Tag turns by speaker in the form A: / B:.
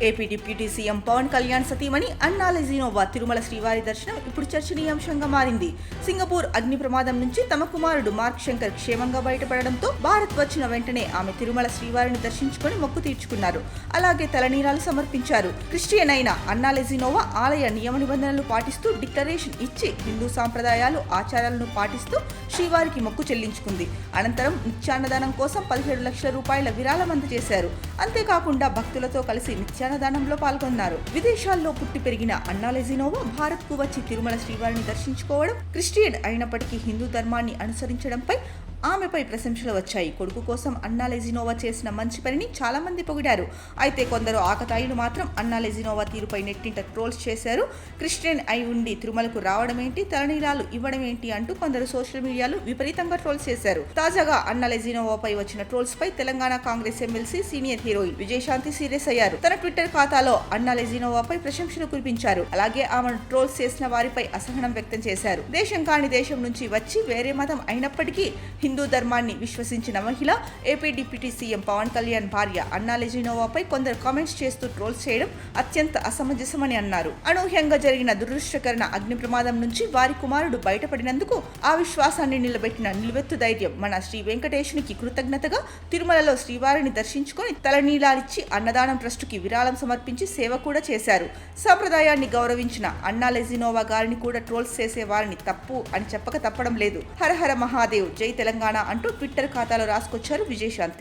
A: AP deputy CM Pawan Kalyan సతీమణి Anna Lezhneva Tirumala శ్రీవారి దర్శనం ఇప్పుడు చర్చనీయాంశంగా మారింది. సింగపూర్ అగ్ని ప్రమాదం నుంచి తమ కుమారుడు మార్క్ శంకర్ క్షేమంగా బయటపడడంతో భారత్ వచ్చిన వెంటనే ఆమె తిరుమల శ్రీవారిని దర్శించుకుని మొక్కు తీర్చుకున్నారు. అలాగే తలనీలాలు సమర్పించారు. క్రిస్టియన్ అయిన అన్నా లెజినోవా ఆలయ నియమ నిబంధనలు పాటిస్తూ డిక్లరేషన్ ఇచ్చి హిందూ సాంప్రదాయాలు ఆచారాలను పాటిస్తూ శ్రీవారికి మొక్కు చెల్లించుకుంది. అనంతరం నిత్యాన్నదానం కోసం 17 లక్షల రూపాయల విరాళం అందజేశారు. అంతేకాకుండా భక్తులతో కలిసి నిత్యాన్నదానంలో పాల్గొన్నారు. విదేశాల్లో పుట్టి పెరిగిన అన్నా లెజినోవా భారత్ కు వచ్చి తిరుమల శ్రీవారిని దర్శించుకోవడం, క్రిస్టియన్ అయినప్పటికీ హిందూ ధర్మాన్ని అనుసరించడంపై ఆమెపై ప్రశంసలు వచ్చాయి. కొడుకు కోసం అన్నా లెజినోవా చేసిన మంచి పనిని చాలా మంది పొగిడారు. అయితే కొందరు ఆకతాయిలు మాత్రం అన్నా లెజినోవా తీరుపై నెట్టింట ట్రోల్స్ చేశారు. క్రిస్టియన్ అయి ఉండి తిరుమలకు రావడం ఏంటి, తలనీలాలు ఇవ్వడం ఏంటి అంటూ కొందరు సోషల్ మీడియాలో విపరీతంగా ట్రోల్స్ చేశారు. తాజాగా అన్నా లెజినోవాపై వచ్చిన ట్రోల్స్ పై Telangana Congress MLC senior heroine Vijayashanti serious అయ్యారు. తన ట్విట్టర్ ఖాతాలో అన్నా లెజినోవాపై ప్రశంసలు కురిపించారు. అలాగే ఆమెను ట్రోల్స్ చేసిన వారిపై అసహనం వ్యక్తం చేశారు. దేశం కాని దేశం నుంచి వచ్చి వేరే మతం అయినప్పటికీ హిందూ ధర్మాన్ని విశ్వసించిన మహిళ AP deputy CM Pawan Kalyan భార్య అన్నా లెజినోవాపై కొందరు కామెంట్స్ చేస్తూ ట్రోల్స్ చేయడం అత్యంత అసమంజసమని అన్నారు. అనూహ్యంగా జరిగిన దురదృష్టకరణ అగ్ని ప్రమాదం నుంచి వారి కుమారుడు బయటపడినందుకు ఆ విశ్వాసాన్ని నిలబెట్టిన నిలువెత్తు ధైర్యం మన శ్రీ వెంకటేశునికి కృతజ్ఞతగా తిరుమలలో శ్రీవారిని దర్శించుకొని తలనీలాలిచ్చి అన్నదానం ట్రస్టుకి విరాళం సమర్పించి సేవ కూడా చేశారు. సంప్రదాయాన్ని గౌరవించిన అన్నా లెజినోవా గారిని కూడా ట్రోల్స్ చేసే వారిని తప్పు అని చెప్పక తప్పడం లేదు. హర హర మహాదేవ్, జై తెలంగాణ అంటూ ట్విట్టర్ ఖాతాలో రాసుకొచ్చారు విజయశాంతి.